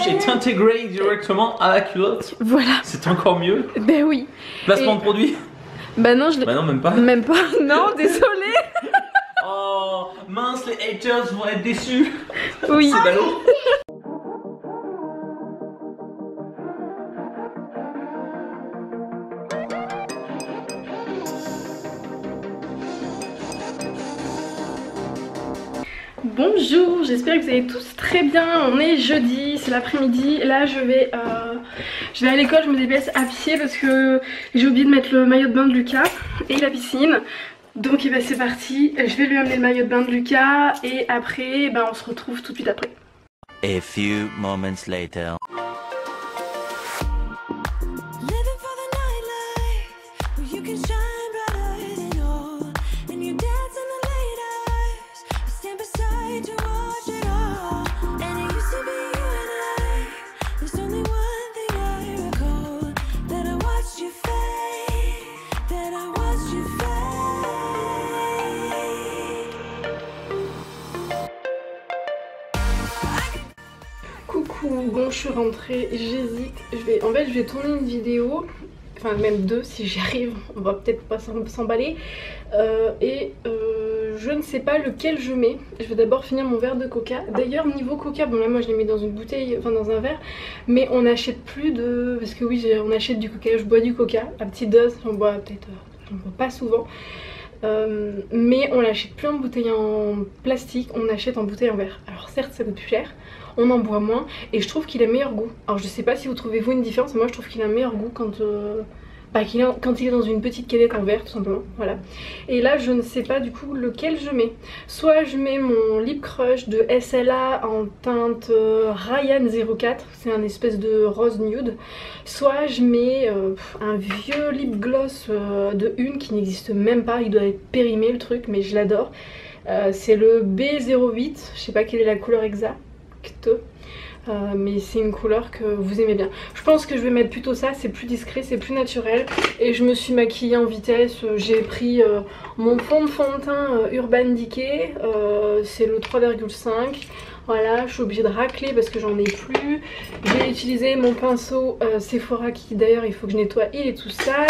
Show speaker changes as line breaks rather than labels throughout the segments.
couche est intégrée directement à la culotte.
Voilà.
C'est encore mieux.
Ben oui.
Placement de produit.
Bah non, je l'ai.
Bah non, même pas.
Même pas. Non, désolé.
Oh mince, les haters vont être déçus.
Oui.
C'est ballot.
Bonjour, j'espère que vous allez tous très bien. On est jeudi, c'est l'après-midi. Là je vais à l'école, je me déplace à pied parce que j'ai oublié de mettre le maillot de bain de Lucas et la piscine. Donc bah, c'est parti, je vais lui amener le maillot de bain de Lucas et après bah, on se retrouve tout de suite après.
A few moments later.
Coucou, bon je suis rentrée, j'hésite, en fait je vais tourner une vidéo, enfin même deux si j'y arrive, on va peut-être pas s'emballer, je ne sais pas lequel je mets. Je vais d'abord finir mon verre de coca. D'ailleurs niveau coca, bon là moi je l'ai mis dans une bouteille, enfin dans un verre, mais on n'achète plus de, parce que oui on achète du coca, je bois du coca à petite dose, j'en bois peut-être, j'en bois pas souvent. Mais on l'achète plus en bouteille en plastique, on achète en bouteille en verre. Alors certes ça coûte plus cher, on en boit moins et je trouve qu'il a meilleur goût. Alors je sais pas si vous trouvez vous une différence, mais moi je trouve qu'il a un meilleur goût quand il est dans une petite canette en verre tout simplement, voilà. Et là je ne sais pas du coup lequel je mets. Soit je mets mon lip crush de SLA en teinte Ryan 04, c'est un espèce de rose nude. Soit je mets un vieux lip gloss de Une qui n'existe même pas, il doit être périmé le truc mais je l'adore. C'est le B08, je sais pas quelle est la couleur exacte. Mais c'est une couleur que vous aimez bien. Je pense que je vais mettre plutôt ça, c'est plus discret, c'est plus naturel. Et je me suis maquillée en vitesse, j'ai pris mon fond de teint Urban Decay, c'est le 3,5. Voilà, je suis obligée de racler parce que j'en ai plus. J'ai utilisé mon pinceau Sephora qui d'ailleurs il faut que je nettoie, il est tout sale.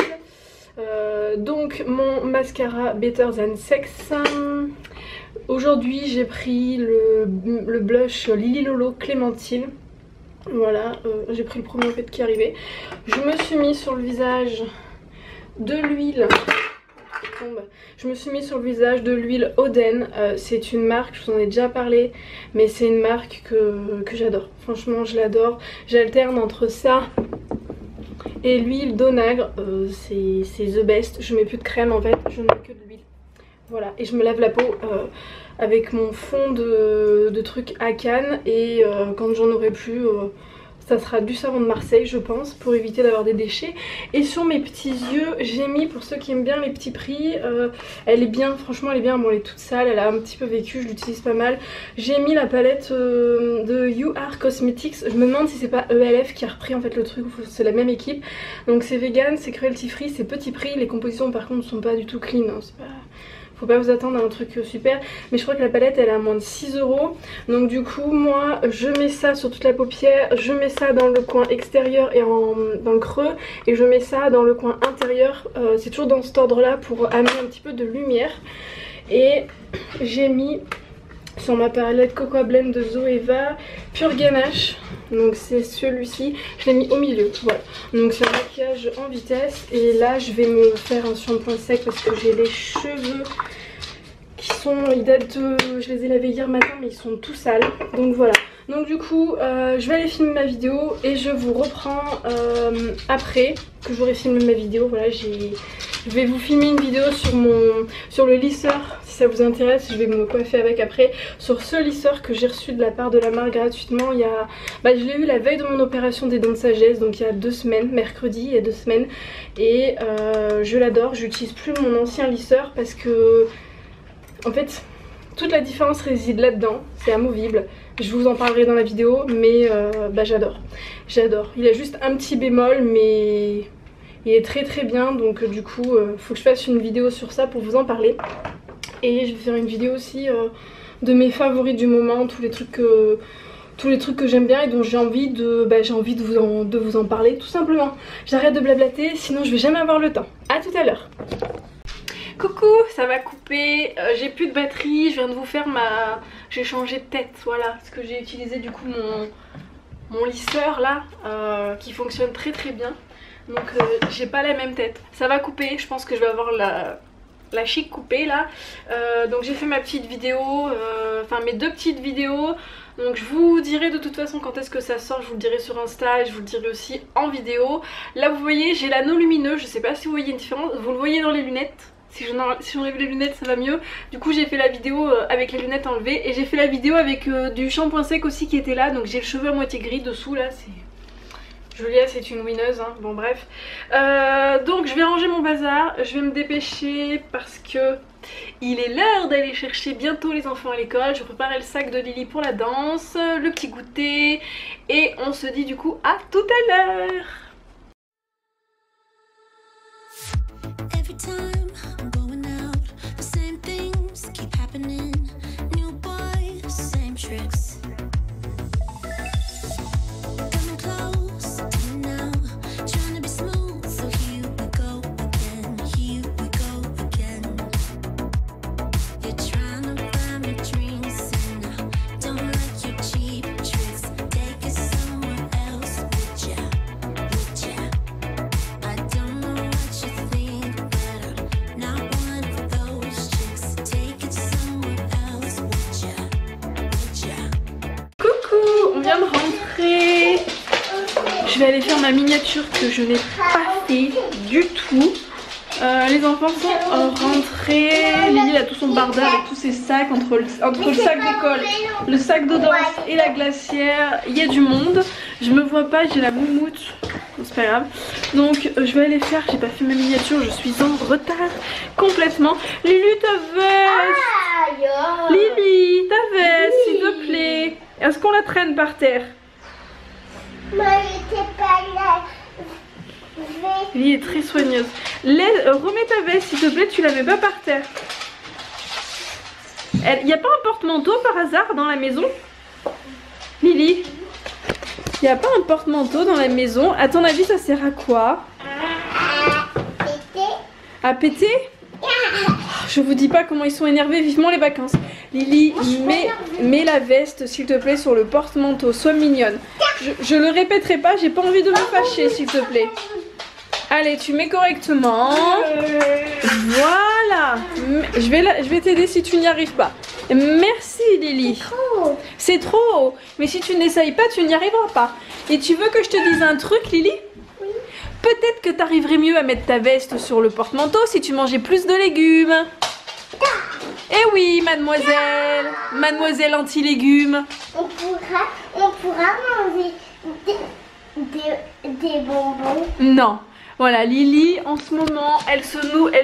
Donc mon mascara Better Than Sex. Aujourd'hui j'ai pris le blush Lily Lolo Clémentine. Voilà, j'ai pris le premier en fait qui arrivait. Je me suis mis sur le visage de l'huile. Je me suis mis sur le visage de l'huile Oden. C'est une marque, je vous en ai déjà parlé, mais c'est une marque que j'adore. Franchement je l'adore. J'alterne entre ça et l'huile d'onagre. C'est the best. Je mets plus de crème en fait, je ne mets que de l'huile. Voilà, et je me lave la peau avec mon fond de trucs à canne et quand j'en aurai plus, ça sera du savon de Marseille je pense, pour éviter d'avoir des déchets. Et sur mes petits yeux, j'ai mis, pour ceux qui aiment bien les petits prix, elle est bien, franchement elle est bien, bon elle est toute sale, elle a un petit peu vécu, je l'utilise pas mal. J'ai mis la palette de You Are Cosmetics, je me demande si c'est pas ELF qui a repris en fait le truc, c'est la même équipe. Donc c'est vegan, c'est cruelty free, c'est petit prix, les compositions par contre sont pas du tout clean, hein, c'est pas... Faut pas vous attendre à un truc super, mais je crois que la palette elle est à moins de 6 €. Donc du coup moi je mets ça sur toute la paupière, je mets ça dans le coin extérieur et dans le creux, et je mets ça dans le coin intérieur, c'est toujours dans cet ordre là pour amener un petit peu de lumière. Et j'ai mis sur ma palette Cocoa Blend de Zoeva Pure Ganache, donc c'est celui-ci, je l'ai mis au milieu, voilà. Donc c'est un maquillage en vitesse et là je vais me faire un shampoing sec parce que j'ai les cheveux qui sont, ils datent de, je les ai lavés hier matin mais ils sont tout sales, donc voilà. Donc du coup je vais aller filmer ma vidéo et je vous reprends après que j'aurai filmé ma vidéo. Voilà, je vais vous filmer une vidéo sur le lisseur, si ça vous intéresse. Je vais me coiffer avec après, sur ce lisseur que j'ai reçu de la part de la marque gratuitement. Je l'ai eu la veille de mon opération des dents de sagesse, donc il y a 2 semaines, mercredi il y a 2 semaines. Et je l'adore, j'utilise plus mon ancien lisseur parce que en fait toute la différence réside là-dedans, c'est amovible. Je vous en parlerai dans la vidéo, mais j'adore. J'adore. Il a juste un petit bémol, mais il est très très bien. Donc du coup, faut que je fasse une vidéo sur ça pour vous en parler. Et je vais faire une vidéo aussi de mes favoris du moment, tous les trucs tous les trucs que j'aime bien et dont j'ai envie de vous en parler tout simplement. J'arrête de blablater, sinon je vais jamais avoir le temps. À tout à l'heure. Coucou, ça va couper, j'ai plus de batterie, je viens de vous faire j'ai changé de tête, voilà, parce que j'ai utilisé du coup mon lisseur là, qui fonctionne très très bien. Donc j'ai pas la même tête. Ça va couper, je pense que je vais avoir la chic coupée là. Donc j'ai fait ma petite vidéo, enfin mes 2 petites vidéos. Donc je vous dirai de toute façon quand est-ce que ça sort, je vous le dirai sur Insta et je vous le dirai aussi en vidéo. Là vous voyez j'ai l'anneau lumineux, je sais pas si vous voyez une différence, vous le voyez dans les lunettes. Si j'enlève les lunettes ça va mieux. Du coup j'ai fait la vidéo avec les lunettes enlevées. Et j'ai fait la vidéo avec du shampoing sec aussi qui était là. Donc j'ai le cheveu à moitié gris dessous là, c'est... Julia c'est une winneuse hein. Bon bref, donc je vais ranger mon bazar, je vais me dépêcher parce que il est l'heure d'aller chercher bientôt les enfants à l'école. Je prépare le sac de Lily pour la danse, le petit goûter et on se dit du coup à tout à l'heure. Je vais aller faire ma miniature que je n'ai pas fait du tout. Les enfants sont rentrés. Lily a tout son bardard avec tous ses sacs entre le sac d'école, le sac de danse et la glacière. Il y a du monde. Je me vois pas, j'ai la moumoute. C'est pas grave. Donc je vais aller faire. J'ai pas fait ma miniature, je suis en retard complètement. Lily, ta veste. Lily, ta veste, s'il te plaît. Est-ce qu'on la traîne par terre?
Moi j'étais pas là.
Lily est très soigneuse. Remets ta veste s'il te plaît, tu la mets pas par terre. Il n'y a pas un porte-manteau par hasard dans la maison? Lily, il n'y a pas un porte-manteau dans la maison? À ton avis ça sert à quoi? À péter? Je vous dis pas comment ils sont énervés, vivement les vacances. Lily, mets la veste s'il te plaît sur le porte-manteau, sois mignonne. Je le répéterai pas, j'ai pas envie de me fâcher s'il te plaît. Allez, tu mets correctement. Voilà. Je vais t'aider si tu n'y arrives pas. Merci Lily. C'est trop. Mais si tu n'essayes pas, tu n'y arriveras pas. Et tu veux que je te dise un truc Lily?
Oui.
Peut-être que tu arriverais mieux à mettre ta veste sur le porte-manteau si tu mangeais plus de légumes. Eh oui, mademoiselle. Mademoiselle anti-légumes.
On pourra manger des bonbons.
Non. Voilà, Lily, en ce moment, elle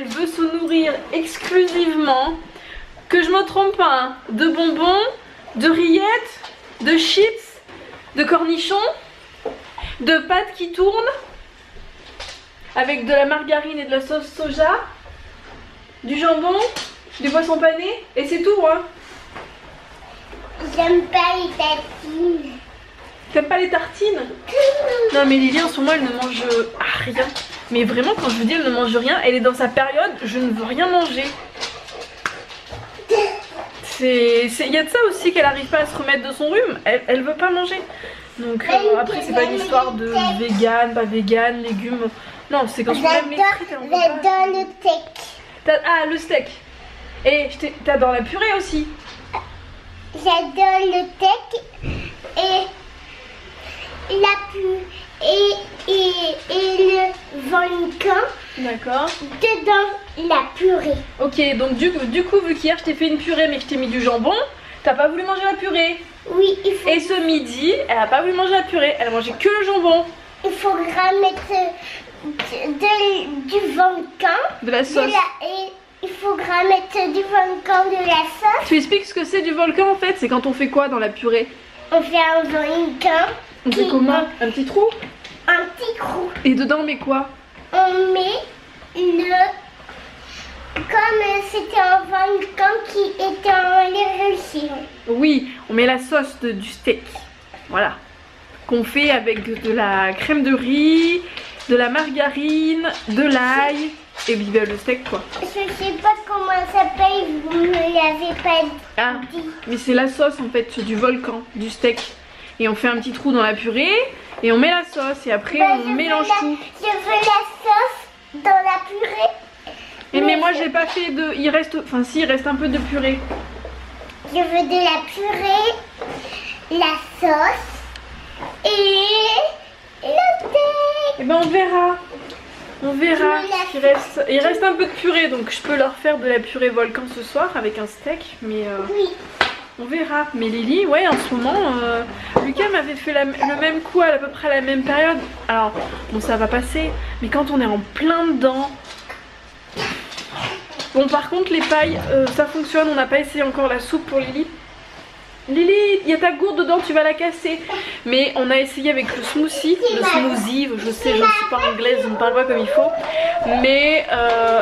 veut se nourrir exclusivement, que je me trompe pas, hein, de bonbons, de rillettes, de chips, de cornichons, de pâtes qui tournent, avec de la margarine et de la sauce soja, du jambon, du poisson pané, et c'est tout, hein.
J'aime pas les tartines.
T'aimes pas les tartines? Non mais Lily en ce moment elle ne mange rien. Mais vraiment quand je vous dis elle ne mange rien, elle est dans sa période je ne veux rien manger. Il y a de ça aussi qu'elle arrive pas à se remettre de son rhume, elle veut pas manger. Donc après c'est pas une histoire de vegan, pas vegan, légumes. Non c'est quand je lève les frites elle en veut pas.
J'adore le steak.
Ah le steak. Et t'adores la purée aussi.
J'adore le steak et le volcan.
D'accord.
Dedans la purée.
Ok, donc du coup, vu qu'hier je t'ai fait une purée mais que je t'ai mis du jambon, t'as pas voulu manger la purée.
Oui, il faut.
Et ce midi, elle a pas voulu manger la purée, elle a mangé que le jambon.
Il faudra mettre du volcan.
De la sauce.
Et il faudra mettre du volcan, de la sauce.
Tu expliques ce que c'est du volcan en fait? C'est quand on fait quoi dans la purée?
On fait un volcan.
On fait comment? Un petit trou?
Un petit trou.
Et dedans on met quoi?
On met comme c'était un volcan qui était en éruption.
Oui, on met la sauce du steak. Voilà. Qu'on fait avec de la crème de riz, de la margarine, de l'ail et puis le steak quoi.
Je sais pas comment ça s'appelle, vous me l'avez pas dit.
Ah, mais c'est la sauce en fait du volcan, du steak. Et on fait un petit trou dans la purée et on met la sauce et après on mélange tout.
Je veux la sauce dans la purée.
Mais moi j'ai pas fait de... Il reste... Enfin si, il reste un peu de purée.
Je veux de la purée, la sauce et le steak.
Et ben on verra. On verra. Il reste un peu de purée donc je peux leur faire de la purée volcan ce soir avec un steak. Mais
Oui.
on verra. Mais Lily, ouais en ce moment, Lucas m'avait fait le même coup à peu près à la même période. Alors bon ça va passer. Mais quand on est en plein dedans... Bon par contre les pailles ça fonctionne, on n'a pas essayé encore la soupe pour Lily. Lily, il y a ta gourde dedans, tu vas la casser. Mais on a essayé avec le smoothie, je sais, je ne suis pas anglaise, je ne parle pas comme il faut. Mais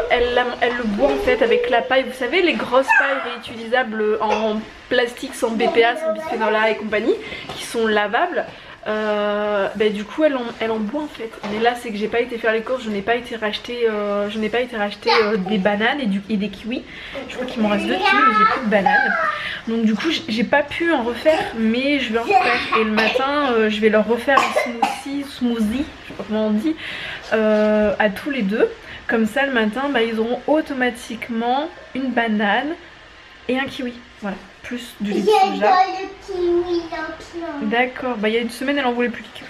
elle le boit en fait avec la paille, vous savez les grosses pailles réutilisables en plastique sans BPA, sans bisphénol A et compagnie, qui sont lavables. Bah, du coup elle en boit en fait. Mais là c'est que j'ai pas été faire les courses, je n'ai pas été racheter des bananes et des kiwis. Je crois qu'il m'en reste 2 kiwis mais j'ai plus de bananes. Donc du coup j'ai pas pu en refaire mais je vais en refaire. Et le matin je vais leur refaire un smoothie, je sais pas comment on dit, à tous les deux. Comme ça le matin bah, ils auront automatiquement une banane et un kiwi. Voilà. Plus du lait de soja.
Le kiwi dans
D'accord, bah il y a une semaine elle en voulait plus de kiwi.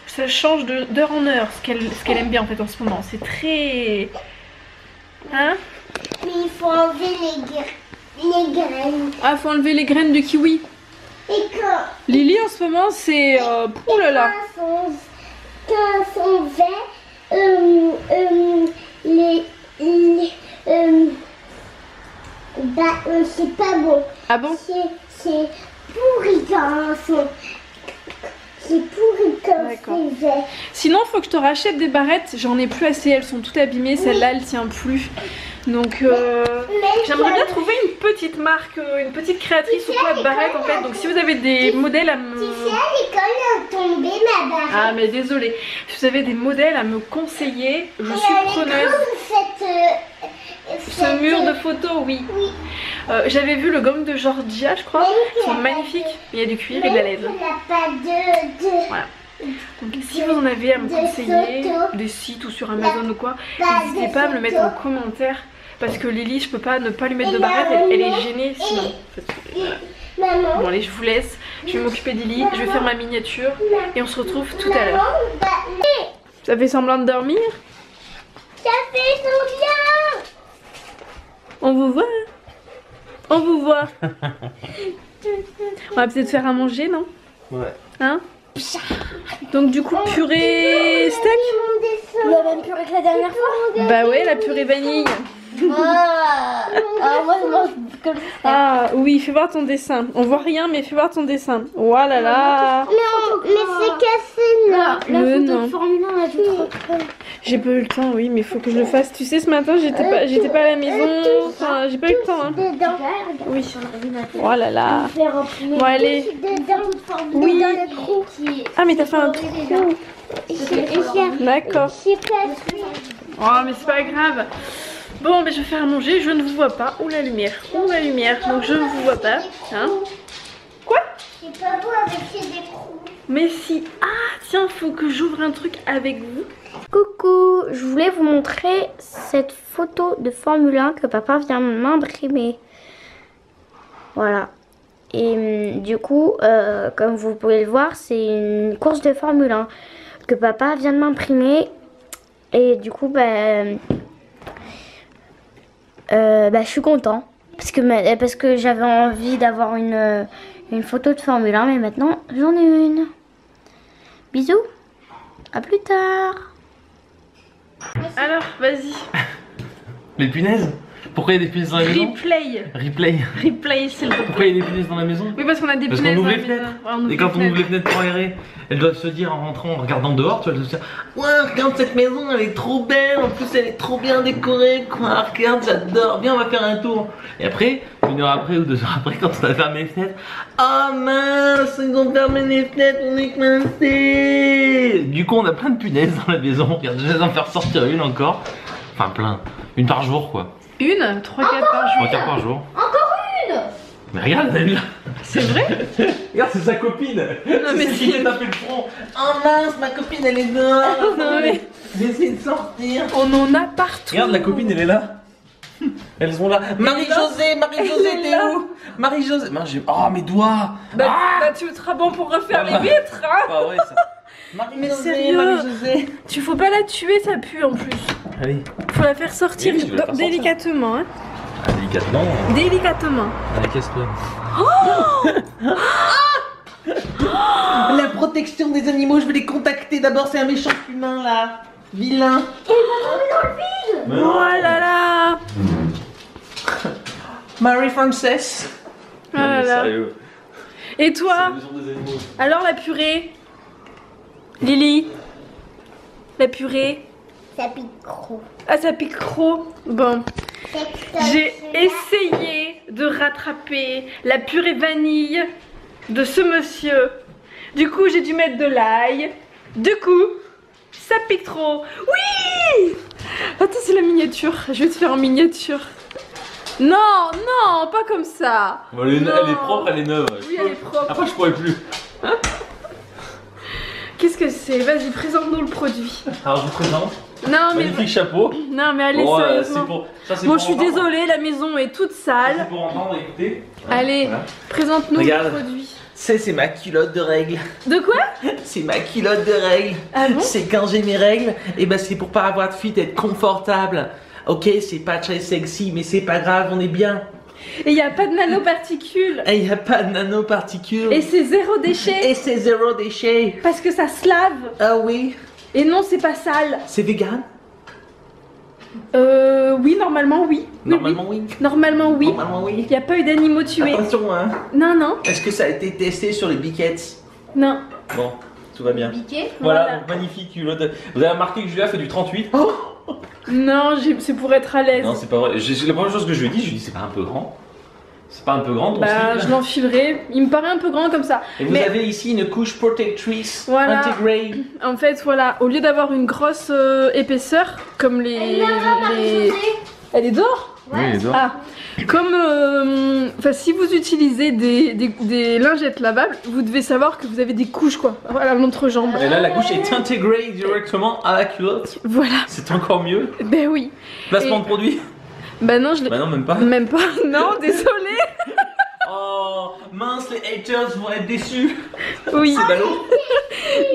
Ça change d'heure en heure ce qu'elle aime bien en fait en ce moment. C'est très... Hein?
Mais il faut enlever les graines.
Ah faut enlever les graines de kiwi.
Et quand
Lily en ce moment c'est... oulala.
quand on fait c'est pas bon.
Ah bon?
C'est pourri quand c'est pourri quand c'est vert.
Sinon faut que je te rachète des barrettes. J'en ai plus assez, elles sont toutes abîmées. Celle-là elle tient plus. Donc j'aimerais bien trouver une petite marque, une petite créatrice ou quoi de barrettes en fait. Donc si vous avez des modèles à me...
Tu sais à l'école tombé ma barrette.
Ah mais désolée. Si vous avez des modèles à me conseiller, je suis preneuse. Ce mur de photos, oui. J'avais vu le gang de Georgia, je crois. Ils sont magnifiques. Il y a du cuir et de la laine. Voilà. Donc si vous en avez à me conseiller, des sites ou sur Amazon ou quoi, n'hésitez pas à me le mettre en commentaire. Parce que Lily, je peux pas ne pas lui mettre de barrette, elle est gênée sinon. Bon allez, je vous laisse. Je vais m'occuper d'Lily, je vais faire ma miniature et on se retrouve tout à l'heure. Ça fait semblant de dormir?
Ça fait semblant.
On vous voit? On vous voit. On va peut-être faire à manger, non?
Ouais.
Hein? Donc du coup purée steak?
La même purée que la dernière fois.
Bah ouais, la purée vanille.
Moi je mange comme ça.
Ah oui, fais voir ton dessin. On voit rien mais fais voir ton dessin. Oh là là.
Mais c'est cassé là.
La photo de
Formule 1 là, je
j'ai pas eu le temps, oui, mais faut que je le fasse. Tu sais, ce matin j'étais pas à la maison. Enfin, j'ai pas eu le temps. Hein. Oui. Oh là là. Bon allez. Oui. Ah mais t'as fait un trou. D'accord. Oh mais c'est pas grave. Bon, mais je vais faire à manger, je ne vous vois pas. Où la lumière? Où la lumière? Donc je ne vous vois pas. Hein? Quoi?
C'est pas beau avec ces écrous.
Mais si. Ah tiens, faut que j'ouvre un truc avec vous.
Coucou, je voulais vous montrer cette photo de Formule 1 que papa vient m'imprimer. Voilà. Et du coup, comme vous pouvez le voir, c'est une course de Formule 1 que papa vient de m'imprimer. Et du coup, je suis content. Parce que j'avais envie d'avoir une photo de Formule 1, mais maintenant j'en ai une. Bisous, à plus tard.
Alors, vas-y.
Les punaises? Pourquoi il y a des punaises dans la maison?
Replay, c'est le top.
Pourquoi il y a des punaises dans la maison?
Oui, parce qu'on a des
Parce
punaises
qu'on ouvre
dans
les
la maison.
fenêtres.
Ouais, on ouvre
Et quand
les
on ouvre les
fenêtres.
fenêtres pour aérer, elles doivent se dire en rentrant, en regardant dehors, tu vois, elles doivent se dire: ouais, regarde cette maison, elle est trop belle, en plus elle est trop bien décorée, quoi, regarde, j'adore, viens, on va faire un tour. Et après, 1 heure après ou 2 heures après, quand on a fermé les fenêtres. Oh mince, ils ont fermé les fenêtres, on est coincé. Du coup, on a plein de punaises dans la maison. Regarde, je vais en faire sortir une encore. Enfin, plein. Une par jour, quoi.
Une 3-4 par jour.
3-4 par jour.
Encore une.
Mais regarde, elle est là.
C'est vrai?
Regarde, c'est sa copine.
Non, mais
c'est celle qui s'est tapé le front. Oh mince, ma copine, elle est dehors.
Non, mais
J'essaie de sortir.
on en a partout.
Regarde, la copine, elle est là. Elles sont là. Marie-Josée, Marie-Josée, t'es où? Marie-Josée. Oh, mes doigts.
Bah, tu seras bon pour refaire
Voilà.
les vitres, hein?
Ah ouais, ça.
Mais
Marie-Josée,
sérieux,
Marie-Josée.
tu faut pas la tuer, ça pue en plus.
Allez.
Faut la faire sortir
Oui, je vais la faire sortir.
délicatement, hein.
Ah, délicatement.
Délicatement.
Allez, casse-toi. La protection des animaux, je vais les contacter. D'abord, c'est un méchant humain là. Vilain.
Oh là là.
Marie-Frances.
Oh là là. Et toi? Alors la purée? Lily? La purée?
Ça pique trop.
Ah, ça pique trop. Bon. J'ai essayé de rattraper la purée vanille de ce monsieur. Du coup, j'ai dû mettre de l'ail. Du coup, ça pique trop. Oui! Attends, c'est la miniature. Je vais te faire en miniature. Non, non, pas comme ça.
Bon, elle
Non.
est propre, elle est neuve.
Oui, elle est propre.
Après, je pourrais plus.
Qu'est-ce que c'est? Vas-y, présente-nous le produit.
Alors, je vous présente.
Non, mais
Magnifique chapeau.
non, mais allez,
Bon,
sérieusement.
c'est pour. Ça, c'est
Bon,
pour
je suis
entendre.
désolée, la maison est toute
Ça,
sale.
c'est pour entendre, écoutez.
Allez,
Voilà.
présente-nous le
Regarde.
produit.
C'est ma culotte de règles.
De quoi?
C'est ma culotte de règles.
Ah bon?
C'est quand j'ai mes règles, et ben c'est pour pas avoir de fuite, être confortable. Ok, c'est pas très sexy, mais c'est pas grave, on est bien.
Et il n'y a pas de nanoparticules.
Et y a pas de nanoparticules.
Et c'est zéro déchet.
Et c'est zéro déchet.
Parce que ça se lave.
Ah oui.
Et non, c'est pas sale.
C'est vegan?
Oui, normalement, oui. Oui,
Normalement oui.
oui. Normalement, oui.
Normalement oui.
Il n'y a pas eu d'animaux tués.
Attention hein.
Non, non,
Est-ce que ça a été testé sur les biquettes?
non.
Bon, tout va bien.
Piqué.
Voilà,
Voilà.
donc magnifique culotte. Vous avez remarqué que Julia fait du 38?
Non, c'est pour être à l'aise.
Non, c'est pas vrai. La première chose que je lui ai dit, je lui ai dit c'est pas un peu grand? C'est pas un peu grand ton
Bah,
slip,
je
là
l'enfilerai. Il me paraît un peu grand comme ça.
Et vous
Mais
avez ici une couche protectrice
Voilà.
intégrée.
en fait, voilà, au lieu d'avoir une grosse épaisseur, comme les. Elle est dehors?
Oui, il est dehors.
Ah, comme enfin, si vous utilisez des lingettes lavables, vous devez savoir que vous avez des couches quoi, voilà l'entrejambe.
Et là, la couche est intégrée directement à la culotte.
Voilà,
C'est encore mieux.
ben oui.
Placement
Et-
de produit?
Bah non, je l'ai
Bah non, même pas.
même pas. Non, désolé.
Oh, mince, les haters vont être déçus.
Oui.
C'est ballot.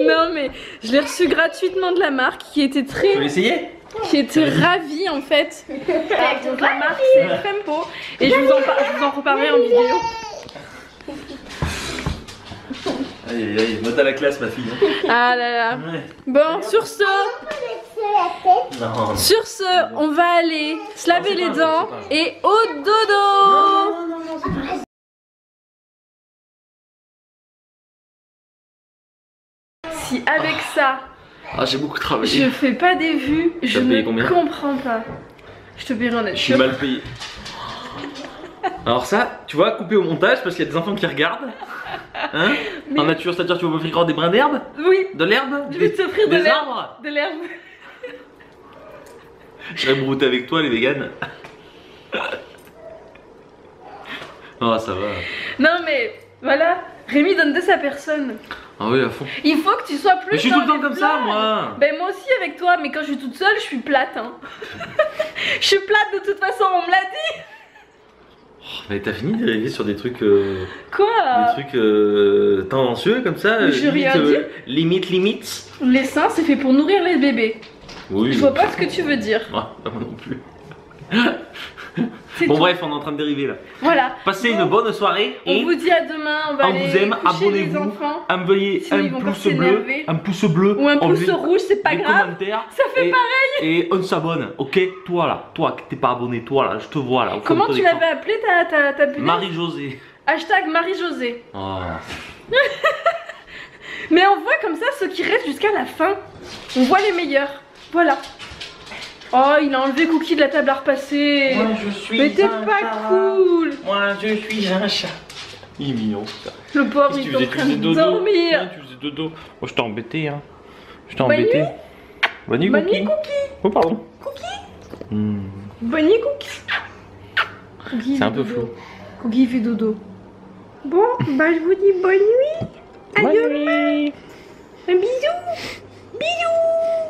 Non mais je l'ai reçu gratuitement de la marque qui était
Tu veux
très,
l'essayer?
qui était ravie en fait. Donc la marque c'est Fempo et je vous en reparlerai en vidéo.
Aïe, aïe, aïe, note à la classe, ma fille.
Ah là là.
Ouais.
Bon, sur ce.
Non.
Sur ce, on va aller se laver
c'est
les
pas
dents
vrai, c'est
et au dodo. Si avec ça,
Ah, j'ai beaucoup
je
travaillé.
fais pas des vues, je
T'as payé
ne
combien?
comprends pas. Je te paierai en
Je suis
nature.
mal payé. Alors ça, tu vois, coupé au montage parce qu'il y a des enfants qui regardent. Hein?
Mais-
En nature, c'est-à-dire tu vas m'offrir des brins d'herbe?
Oui,
De l'herbe?
je vais t'offrir de
Des
l'herbe.
arbres?
De l'herbe.
Je vais brouter avec toi, les véganes. Oh, ça va.
Non mais voilà, Rémi donne de sa personne.
Ah oui, à fond.
Il faut que tu sois plus.
Mais je suis
dans
tout le temps
les
comme ça,
blagues.
moi.
Ben moi aussi avec toi, mais quand je suis toute seule, je suis plate. Hein. Je suis plate de toute façon, on me l'a dit.
Mais t'as fini d'arriver sur des trucs,
Quoi?
tendancieux comme ça,
Mais j'ai rien dit.
limite.
Les seins, c'est fait pour nourrir les bébés.
Oui.
Je vois pas ce que tu veux dire.
Ah, pas moi non plus.
C'est
Bon
tout.
bref, on est en train de dériver là.
Voilà.
Passez une bonne soirée
On
et
vous dit à demain. On va
on
aller
vous aime,
coucher les
abonnez-vous,
enfants.
envoyez
Sinon,
un
ils vont encore
pouce bleu,
s'énerver.
un pouce bleu,
Ou un pouce
enlevez
rouge, c'est pas
des
grave.
commentaires.
Ça fait
pareil. Et on s'abonne, ok? Toi là, toi qui t'es pas abonné, toi là, je te vois là. au fond
Comment
de ton
tu
écran.
l'avais appelé ta punaise?
Marie-Josée.
Hashtag Marie-Josée.
Oh.
Mais on voit comme ça ceux qui restent jusqu'à la fin. On voit les meilleurs. Voilà. Oh, il a enlevé Cookie de la table à repasser.
Moi je suis
Mais t'es
un
pas
chat.
cool.
Moi je suis un chat. Il est mignon ça.
Le pauvre,
Qu'est-ce que
il est en
tu
train
faisais
de
dodo?
dormir.
Ouais, tu faisais dodo. Oh, je t'ai embêté, hein. Je t'ai
Bonne
embêté. Bonne nuit,
Bonne
Cookie.
nuit, Cookie.
Oh, pardon.
Cookie.
Hmm.
Bonne nuit, Cookie. Cookie,
C'est un
fait
peu
dodo.
flou.
Cookie fait dodo. Bon, bah je vous dis bonne nuit.
Bonne
Adieu.
nuit.
Un bisou. Bisous.